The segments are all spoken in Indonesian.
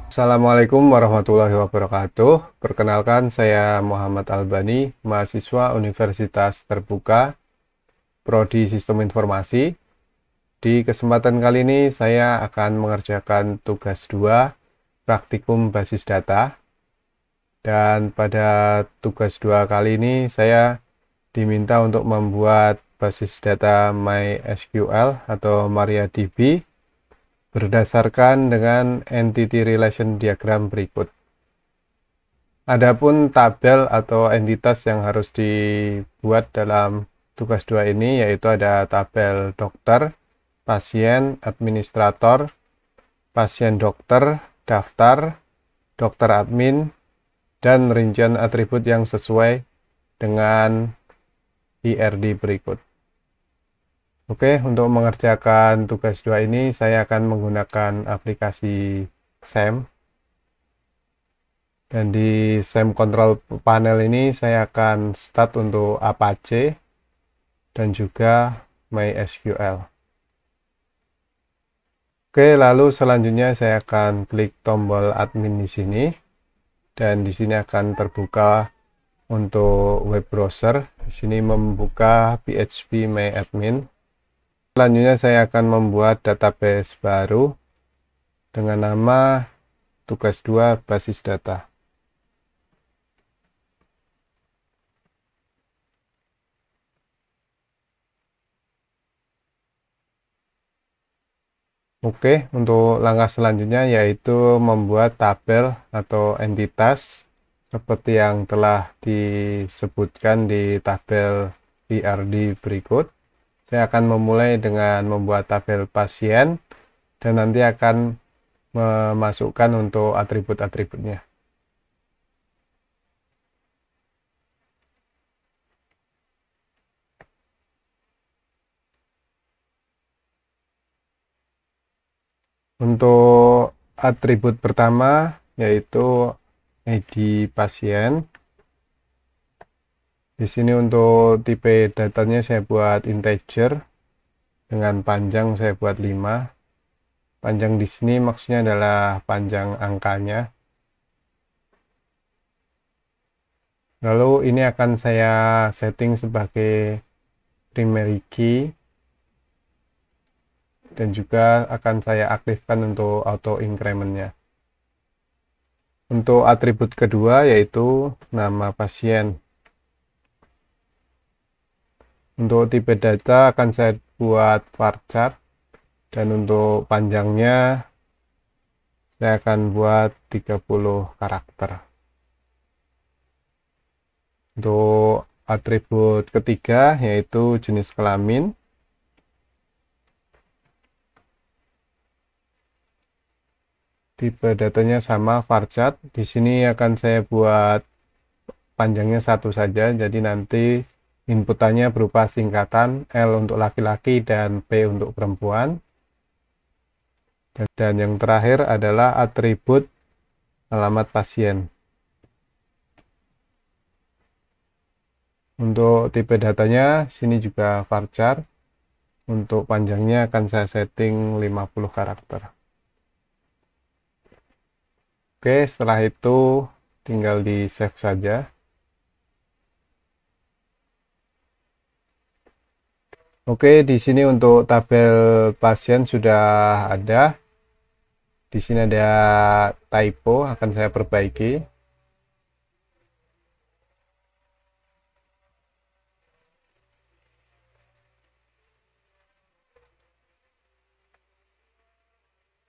Assalamualaikum warahmatullahi wabarakatuh. Perkenalkan, saya Muhammad Albani, mahasiswa Universitas Terbuka, Prodi Sistem Informasi. Di kesempatan kali ini, saya akan mengerjakan tugas 2, praktikum basis data. Dan pada tugas 2 kali ini, saya diminta untuk membuat basis data MySQL atau MariaDB berdasarkan dengan Entity Relation Diagram berikut. Adapun tabel atau entitas yang harus dibuat dalam tugas 2 ini yaitu ada tabel dokter, pasien, administrator, pasien dokter, daftar, dokter admin, dan rincian atribut yang sesuai dengan IRD berikut. Oke, untuk mengerjakan tugas 2 ini saya akan menggunakan aplikasi SAM. Dan di SAM Control Panel ini saya akan start untuk Apache dan juga MySQL. Oke, lalu selanjutnya saya akan klik tombol admin di sini dan di sini akan terbuka untuk web browser. Di sini membuka PHP MyAdmin. Selanjutnya saya akan membuat database baru dengan nama tugas 2 basis data. Oke, untuk langkah selanjutnya yaitu membuat tabel atau entitas seperti yang telah disebutkan di tabel PRD berikut. Saya akan memulai dengan membuat tabel pasien dan nanti akan memasukkan untuk atribut-atributnya. Untuk atribut pertama yaitu ID pasien. Di sini untuk tipe datanya saya buat integer dengan panjang saya buat 5. Panjang di sini maksudnya adalah panjang angkanya. Lalu ini akan saya setting sebagai primary key dan juga akan saya aktifkan untuk auto incrementnya. Untuk atribut kedua yaitu nama pasien. Untuk tipe data akan saya buat varchar dan untuk panjangnya saya akan buat 30 karakter. Untuk atribut ketiga yaitu jenis kelamin. Tipe datanya sama varchar. Di sini akan saya buat panjangnya 1 saja. Jadi nanti inputannya berupa singkatan L untuk laki-laki dan P untuk perempuan. Dan yang terakhir adalah atribut alamat pasien. Untuk tipe datanya sini juga varchar. Untuk panjangnya akan saya setting 50 karakter. Oke, setelah itu tinggal di save saja. Oke, di sini untuk tabel pasien sudah ada. Di sini ada typo, akan saya perbaiki.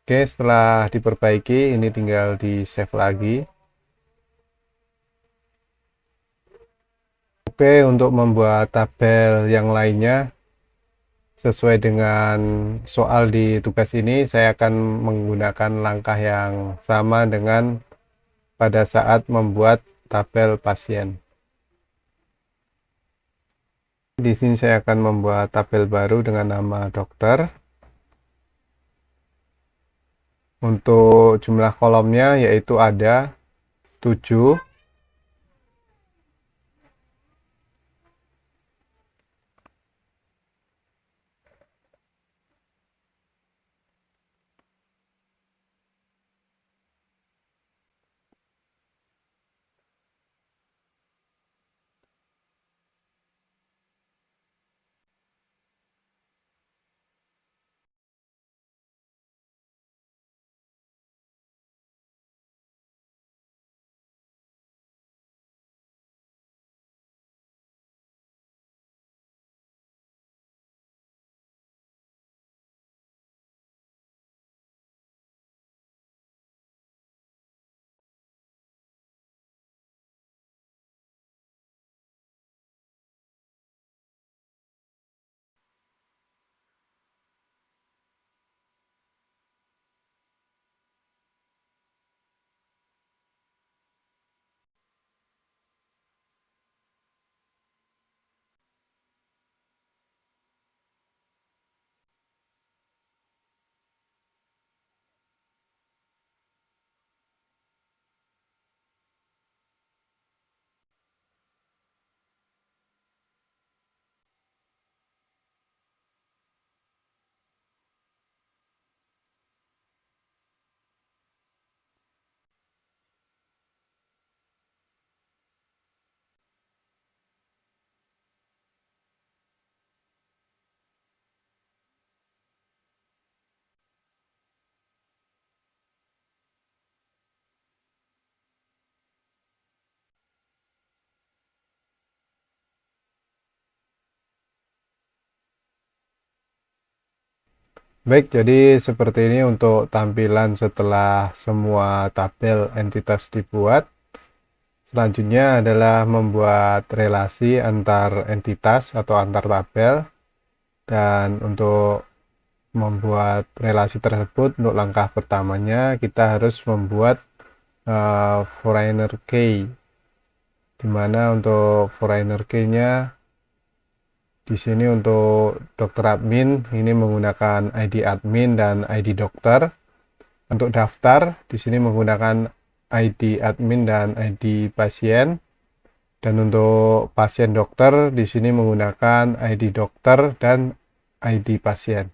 Oke, setelah diperbaiki, ini tinggal di save lagi. Oke, untuk membuat tabel yang lainnya sesuai dengan soal di tugas ini, saya akan menggunakan langkah yang sama dengan pada saat membuat tabel pasien. Di sini saya akan membuat tabel baru dengan nama dokter. Untuk jumlah kolomnya yaitu ada 7. Baik, jadi seperti ini untuk tampilan setelah semua tabel entitas dibuat. Selanjutnya adalah membuat relasi antar entitas atau antar tabel. Dan untuk membuat relasi tersebut, untuk langkah pertamanya kita harus membuat foreigner key, dimana untuk foreigner key-nya di sini untuk dokter admin ini menggunakan ID admin dan ID dokter. Untuk daftar di sini menggunakan ID admin dan ID pasien. Dan untuk pasien dokter di sini menggunakan ID dokter dan ID pasien.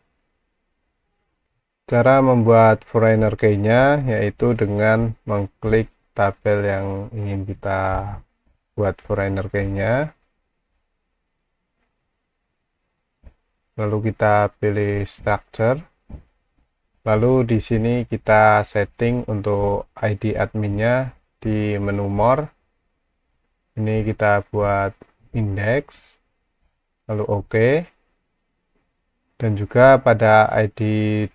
Cara membuat foreigner key-nya yaitu dengan mengklik tabel yang ingin kita buat foreigner key-nya. Lalu kita pilih structure. Lalu di sini kita setting untuk ID adminnya di menu more. Ini kita buat index, lalu OK. Dan juga pada ID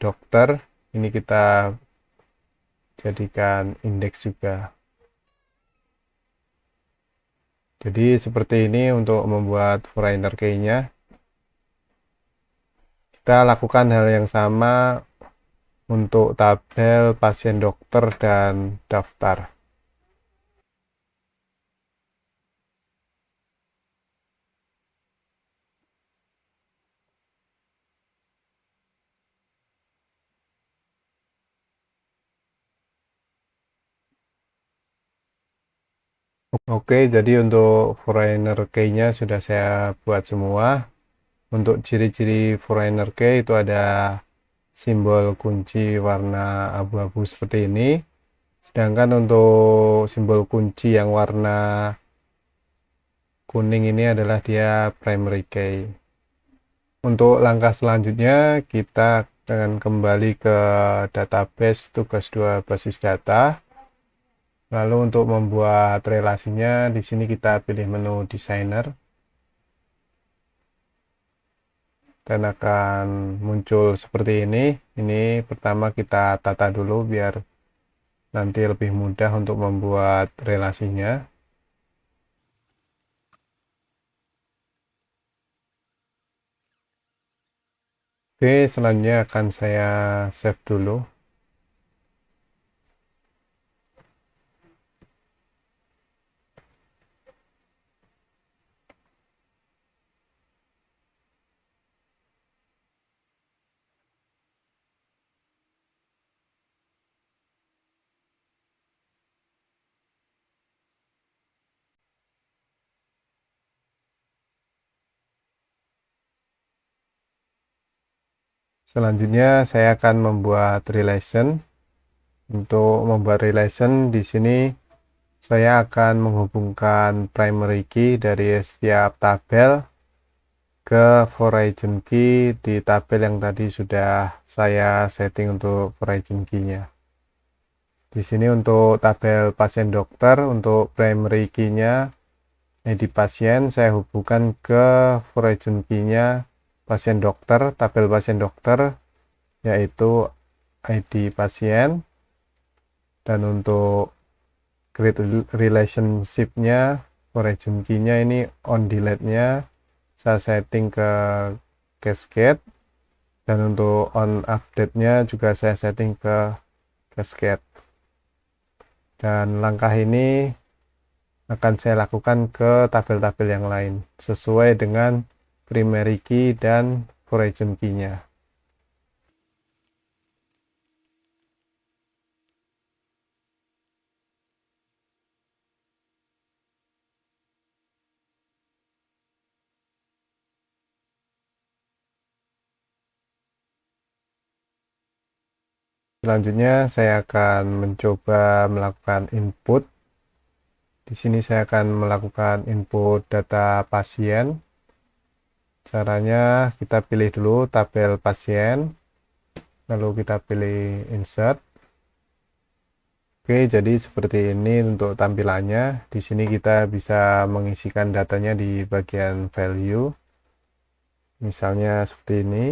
dokter ini kita jadikan indeks juga. Jadi seperti ini untuk membuat foreigner key-nya. Kita lakukan hal yang sama untuk tabel pasien dokter dan daftar. Oke, jadi untuk foreigner key-nya sudah saya buat semua. Untuk ciri-ciri foreigner key itu ada simbol kunci warna abu-abu seperti ini. Sedangkan untuk simbol kunci yang warna kuning ini adalah dia primary key. Untuk langkah selanjutnya kita akan kembali ke database tugas 2 basis data. Lalu untuk membuat relasinya di sini kita pilih menu designer. Dan akan muncul seperti ini. Ini pertama kita tata dulu biar nanti lebih mudah untuk membuat relasinya. Oke, selanjutnya akan saya save dulu. Selanjutnya saya akan membuat relation. Untuk membuat relation di sini saya akan menghubungkan primary key dari setiap tabel ke foreign key di tabel yang tadi sudah saya setting untuk foreign key-nya. Di sini untuk tabel pasien dokter, untuk primary key-nya ID pasien saya hubungkan ke foreign key-nya pasien dokter, tabel pasien dokter yaitu ID pasien. Dan untuk create relationship-nya foreign key-nya ini on delete-nya saya setting ke cascade. Dan untuk on update-nya juga saya setting ke cascade. Dan langkah ini akan saya lakukan ke tabel-tabel yang lain sesuai dengan primary key dan foreign key-nya. Selanjutnya saya akan mencoba melakukan input. Di sini saya akan melakukan input data pasien. Caranya kita pilih dulu tabel pasien, lalu kita pilih insert. Oke, jadi seperti ini untuk tampilannya. Di sini kita bisa mengisikan datanya di bagian value. Misalnya seperti ini.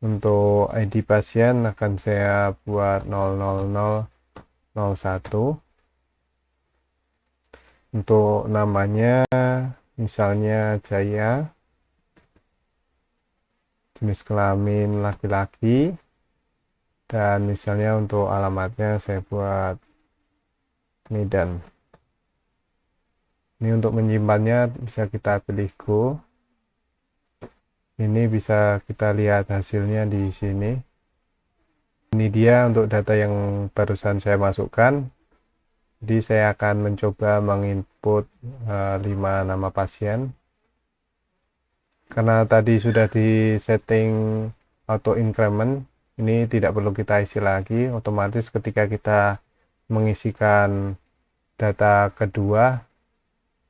Untuk ID pasien akan saya buat 00001. Untuk namanya misalnya Jaya, jenis kelamin laki-laki, dan misalnya untuk alamatnya saya buat Medan. Ini untuk menyimpannya bisa kita pilih Go. Ini bisa kita lihat hasilnya di sini. Ini dia untuk data yang barusan saya masukkan. Jadi saya akan mencoba menginput 5 nama pasien. Karena tadi sudah di setting auto increment, ini tidak perlu kita isi lagi. Otomatis ketika kita mengisikan data kedua,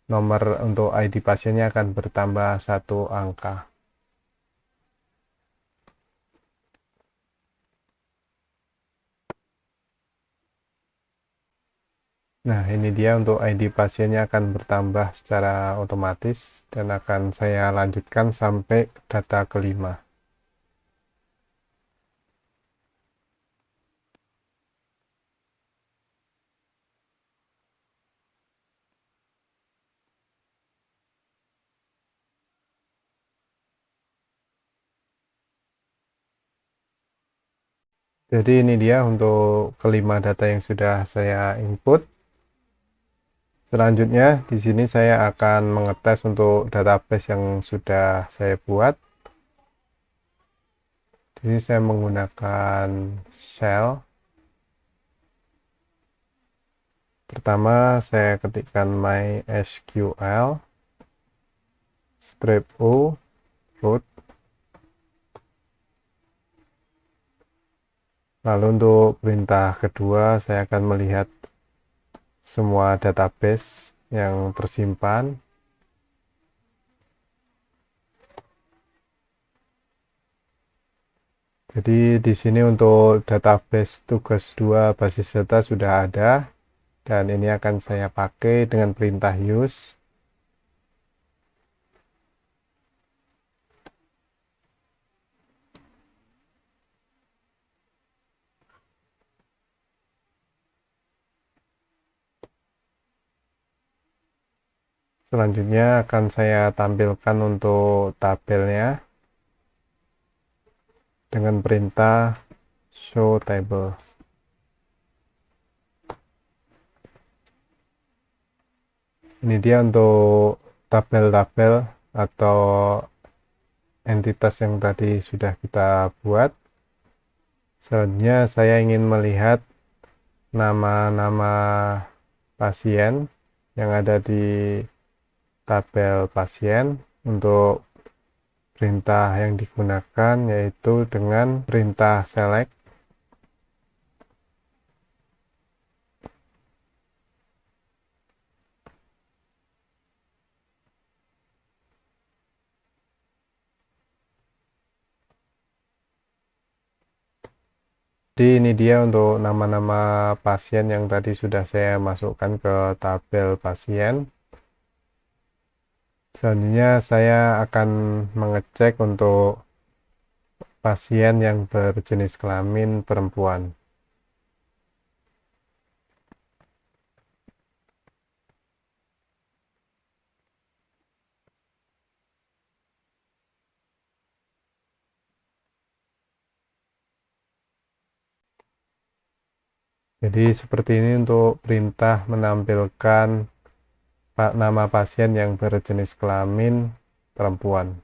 nomor untuk ID pasiennya akan bertambah 1 angka. Nah, ini dia untuk ID pasiennya akan bertambah secara otomatis dan akan saya lanjutkan sampai data kelima. Jadi ini dia untuk kelima data yang sudah saya input. Selanjutnya di sini saya akan mengetes untuk database yang sudah saya buat. Jadi saya menggunakan shell. Pertama saya ketikkan MySQL strip o root. Lalu untuk perintah kedua saya akan melihat semua database yang tersimpan. Jadi di sini untuk database tugas 2 basis data sudah ada dan ini akan saya pakai dengan perintah use. Selanjutnya akan saya tampilkan untuk tabelnya dengan perintah show table. Ini dia untuk tabel-tabel atau entitas yang tadi sudah kita buat. Selanjutnya saya ingin melihat nama-nama pasien yang ada di tabel pasien. Untuk perintah yang digunakan yaitu dengan perintah select. Jadi ini dia untuk nama-nama pasien yang tadi sudah saya masukkan ke tabel pasien. Selanjutnya saya akan mengecek untuk pasien yang berjenis kelamin perempuan. Jadi seperti ini untuk perintah menampilkan nama pasien yang berjenis kelamin perempuan.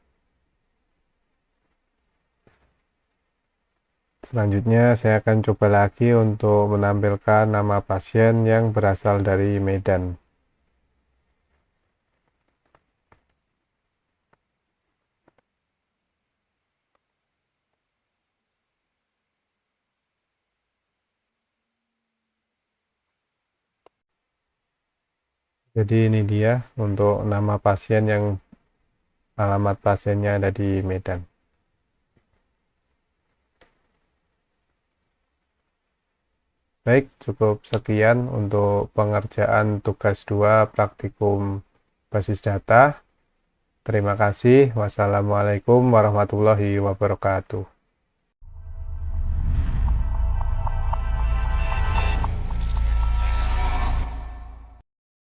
Selanjutnya saya akan coba lagi untuk menampilkan nama pasien yang berasal dari Medan. Jadi ini dia untuk nama pasien yang alamat pasiennya ada di Medan. Baik, cukup sekian untuk pengerjaan tugas 2 praktikum basis data. Terima kasih. Wassalamualaikum warahmatullahi wabarakatuh.